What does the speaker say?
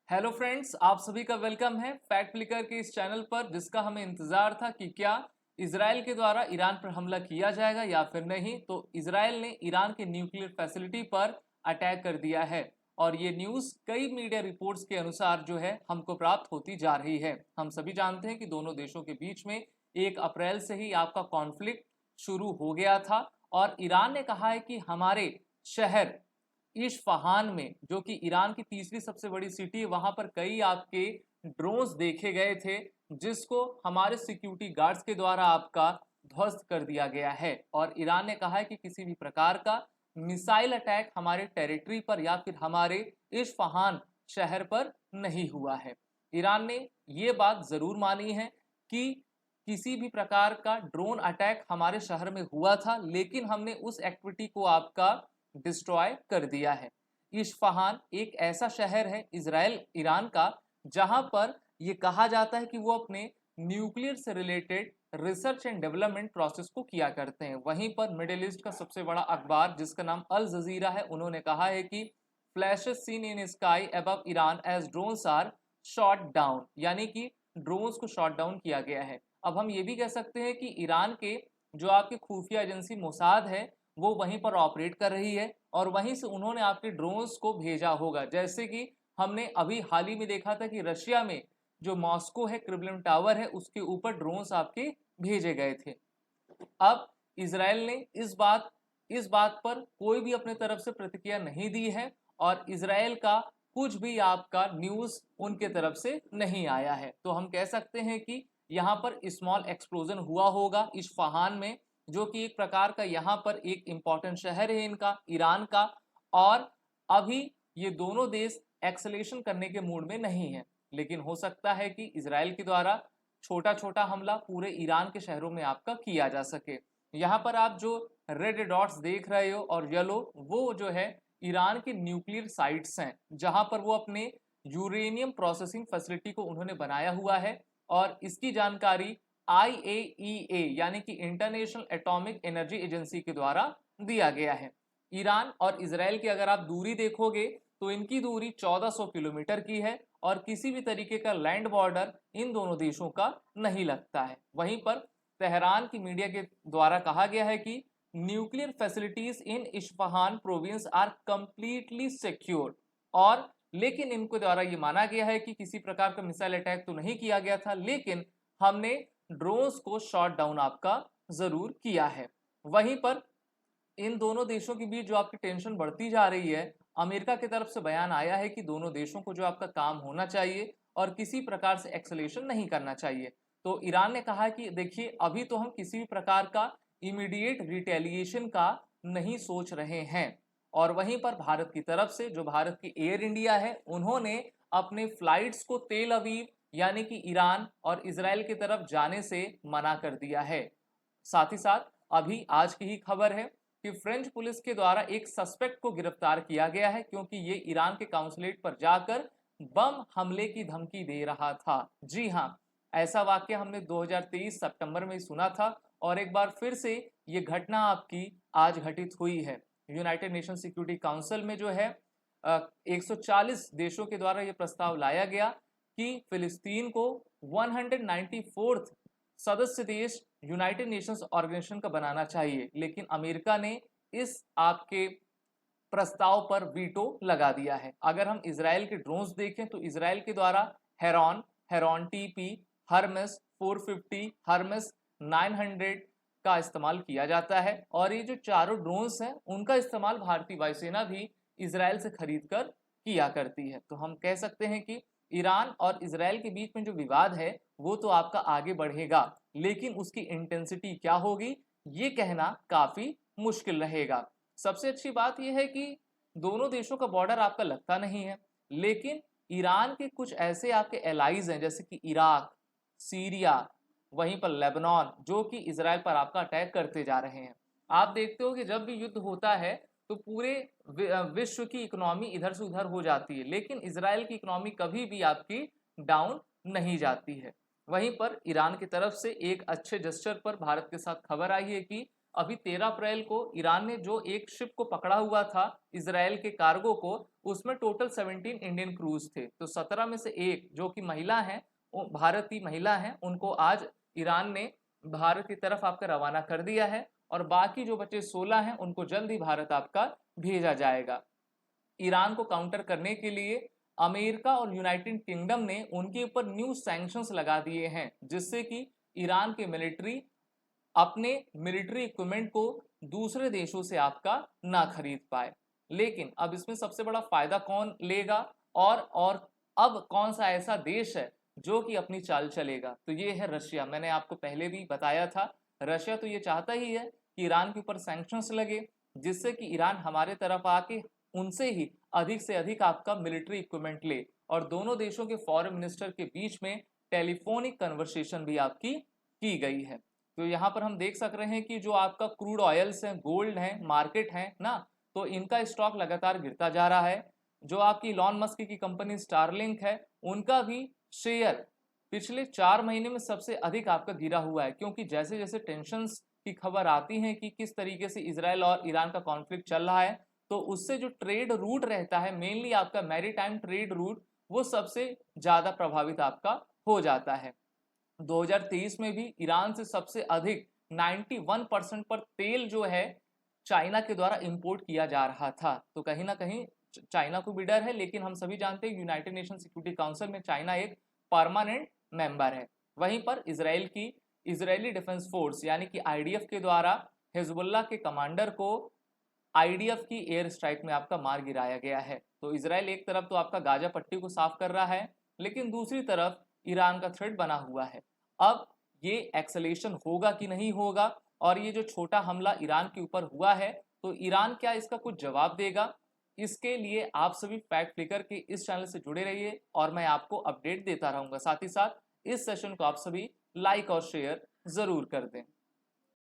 Hello friends, आप सभी का वेलकम है फैक्ट क्लिकर के इस चैनल पर, जिसका हमें इंतजार था कि क्या इसराइल के द्वारा ईरान पर हमला किया जाएगा या फिर नहीं। तो इसराइल ने ईरान के न्यूक्लियर फैसिलिटी पर अटैक कर दिया है और ये न्यूज़ कई मीडिया रिपोर्ट्स के अनुसार जो है हमको प्राप्त होती जा रही है। हम सभी जानते हैं कि दोनों देशों के बीच में 1 अप्रैल से ही आपका कॉन्फ्लिक्ट शुरू हो गया था और ईरान ने कहा है कि हमारे शहर इस्फहान में, जो कि ईरान की तीसरी सबसे बड़ी सिटी है, वहां पर कई आपके ड्रोन्स देखे गए थे जिसको हमारे सिक्योरिटी गार्ड्स के द्वारा आपका ध्वस्त कर दिया गया है। और ईरान ने कहा है कि किसी भी प्रकार का मिसाइल अटैक हमारे टेरिटरी पर या फिर हमारे इस्फहान शहर पर नहीं हुआ है। ईरान ने ये बात जरूर मानी है कि किसी भी प्रकार का ड्रोन अटैक हमारे शहर में हुआ था, लेकिन हमने उस एक्टिविटी को आपका डिस्ट्रॉय कर दिया है। इस्फहान एक ऐसा शहर है इसराइल ईरान का जहां पर यह कहा जाता है कि वो अपने न्यूक्लियर से related research and development process को किया करते हैं। वहीं पर मिडिल ईस्ट का सबसे बड़ा अखबार जिसका नाम अल जजीरा है, उन्होंने कहा है कि flashes seen in sky above Iran as drones are shot down, यानी कि ड्रोन्स को शॉट डाउन किया गया है। अब हम ये भी कह सकते हैं कि ईरान के जो आपकी खुफिया एजेंसी मोसाद है वो वहीं पर ऑपरेट कर रही है और वहीं से उन्होंने आपके ड्रोन्स को भेजा होगा। जैसे कि हमने अभी हाल ही में देखा था कि रशिया में जो मॉस्को है, क्रिमलिन टावर है, उसके ऊपर ड्रोन्स आपके भेजे गए थे। अब इसराइल ने इस बात पर कोई भी अपने तरफ से प्रतिक्रिया नहीं दी है और इसराइल का कुछ भी आपका न्यूज उनके तरफ से नहीं आया है। तो हम कह सकते हैं कि यहाँ पर स्मॉल एक्सप्लोजन हुआ होगा इस्फहान में, जो कि एक प्रकार का यहाँ पर एक इंपॉर्टेंट शहर है इनका, ईरान का। और अभी ये दोनों देश एक्सलेशन करने के मूड में नहीं है, लेकिन हो सकता है कि इसराइल के द्वारा छोटा छोटा हमला पूरे ईरान के शहरों में आपका किया जा सके। यहाँ पर आप जो रेड डॉट्स देख रहे हो और येलो, वो जो है ईरान की न्यूक्लियर साइट्स हैं जहां पर वो अपने यूरेनियम प्रोसेसिंग फैसिलिटी को उन्होंने बनाया हुआ है और इसकी जानकारी IAEA यानी कि इंटरनेशनल एटॉमिक एनर्जी एजेंसी के द्वारा दिया गया है। ईरान और इसराइल की अगर आप दूरी देखोगे तो इनकी दूरी 1400 किलोमीटर की है और किसी भी तरीके का लैंड बॉर्डर इन दोनों देशों का नहीं लगता है। वहीं पर तेहरान की मीडिया के द्वारा कहा गया है कि nuclear facilities in Isfahan province are completely secure, और लेकिन इनके द्वारा ये माना गया है कि किसी प्रकार का मिसाइल अटैक तो नहीं किया गया था, लेकिन हमने ड्रोन्स को शॉट डाउन आपका जरूर किया है। वहीं पर इन दोनों देशों के बीच जो आपकी टेंशन बढ़ती जा रही है, अमेरिका की तरफ से बयान आया है कि दोनों देशों को जो आपका काम होना चाहिए और किसी प्रकार से एक्सलेशन नहीं करना चाहिए। तो ईरान ने कहा कि देखिए, अभी तो हम किसी भी प्रकार का इमीडिएट रिटेलिएशन का नहीं सोच रहे हैं। और वहीं पर भारत की तरफ से जो भारत की एयर इंडिया है, उन्होंने अपने फ्लाइट्स को तेल अवीव यानी कि ईरान और इसराइल की तरफ जाने से मना कर दिया है। साथ ही साथ अभी आज की ही खबर है कि फ्रेंच पुलिस के द्वारा एक सस्पेक्ट को गिरफ्तार किया गया है, क्योंकि ये ईरान के काउंसलेट पर जाकर बम हमले की धमकी दे रहा था। जी हाँ, ऐसा वाक्य हमने 2023 सितंबर में सुना था और एक बार फिर से ये घटना आपकी आज घटित हुई है। यूनाइटेड नेशन सिक्योरिटी काउंसिल में जो है 140 देशों के द्वारा ये प्रस्ताव लाया गया कि फिलिस्तीन को 194th सदस्य देश यूनाइटेड नेशंस ऑर्गेनाइजेशन का बनाना चाहिए, लेकिन अमेरिका ने इस आपके प्रस्ताव पर वीटो लगा दिया है। अगर हम इसराइल के ड्रोन्स देखें तो इसराइल के द्वारा heron, heron TP, Hermès 450, Hermès 900 का इस्तेमाल किया जाता है और ये जो चारों ड्रोन्स हैं उनका इस्तेमाल भारतीय वायुसेना भी इसराइल से खरीद कर किया करती है। तो हम कह सकते हैं कि ईरान और इसराइल के बीच में जो विवाद है वो तो आपका आगे बढ़ेगा, लेकिन उसकी इंटेंसिटी क्या होगी ये कहना काफी मुश्किल रहेगा। सबसे अच्छी बात यह है कि दोनों देशों का बॉर्डर आपका लगता नहीं है, लेकिन ईरान के कुछ ऐसे आपके एलाइज हैं जैसे कि इराक, सीरिया, वहीं पर लेबनान, जो कि इसराइल पर आपका अटैक करते जा रहे हैं। आप देखते हो कि जब भी युद्ध होता है तो पूरे विश्व की इकोनॉमी इधर से उधर हो जाती है, लेकिन इसराइल की इकोनॉमी कभी भी आपकी डाउन नहीं जाती है। वहीं पर ईरान की तरफ से एक अच्छे जेस्चर पर भारत के साथ खबर आई है कि अभी 13 अप्रैल को ईरान ने जो एक शिप को पकड़ा हुआ था इसराइल के कार्गो को, उसमें टोटल 17 इंडियन क्रूज थे। तो 17 में से एक जो कि महिला हैं, भारतीय महिला हैं, उनको आज ईरान ने भारत की तरफ आपका रवाना कर दिया है और बाकी जो बचे 16 हैं उनको जल्द ही भारत आपका भेजा जाएगा। ईरान को काउंटर करने के लिए अमेरिका और यूनाइटेड किंगडम ने उनके ऊपर न्यू सैंक्शंस लगा दिए हैं, जिससे कि ईरान के मिलिट्री अपने मिलिट्री इक्विपमेंट को दूसरे देशों से आपका ना खरीद पाए। लेकिन अब इसमें सबसे बड़ा फायदा कौन लेगा और अब कौन सा ऐसा देश है जो कि अपनी चाल चलेगा, तो ये है रशिया। मैंने आपको पहले भी बताया था, रशिया तो ये चाहता ही है कि ईरान के ऊपर सैंक्शंस लगे, जिससे कि ईरान हमारे तरफ आके उनसे ही अधिक से अधिक आपका मिलिट्री इक्विपमेंट ले। और दोनों देशों के फॉरेन मिनिस्टर के बीच में टेलीफोनिक कन्वर्सेशन भी आपकी की गई है। तो यहाँ पर हम देख सक रहे हैं कि जो आपका क्रूड ऑयल्स हैं, गोल्ड है, मार्केट है ना, तो इनका स्टॉक लगातार गिरता जा रहा है। जो आपकी इलॉन मस्क की कंपनी स्टारलिंक है, उनका भी शेयर पिछले 4 महीने में सबसे अधिक आपका गिरा हुआ है, क्योंकि जैसे जैसे टेंशंस की खबर आती है कि किस तरीके से इजराइल और ईरान का कॉन्फ्लिक्ट चल रहा है, तो उससे जो ट्रेड रूट रहता है, मेनली आपका मैरीटाइम ट्रेड रूट, वो सबसे ज्यादा प्रभावित आपका हो जाता है। 2023 में भी ईरान से सबसे अधिक 91% पर तेल जो है चाइना के द्वारा इंपोर्ट किया जा रहा था। तो कहीं ना कहीं चाइना को भी डर है, लेकिन हम सभी जानते हैं यूनाइटेड नेशन सिक्योरिटी काउंसिल में चाइना एक परमानेंट मेंबर है। वहीं पर इसराइल की इजरायली डिफेंस फोर्स यानी कि आईडीएफ के द्वारा हिजबुल्लाह के कमांडर को आईडीएफ की एयर स्ट्राइक में आपका मार गिराया गया है। तो इसराइल एक तरफ तो आपका गाजा पट्टी को साफ कर रहा है, लेकिन दूसरी तरफ ईरान का थ्रेट बना हुआ है। अब ये एक्सलेशन होगा कि नहीं होगा, और ये जो छोटा हमला ईरान के ऊपर हुआ है, तो ईरान क्या इसका कुछ जवाब देगा? इसके लिए आप सभी फैक्ट फ्लिकर के इस चैनल से जुड़े रहिए और मैं आपको अपडेट देता रहूंगा। साथ ही साथ इस सेशन को आप सभी लाइक और शेयर जरूर कर दें।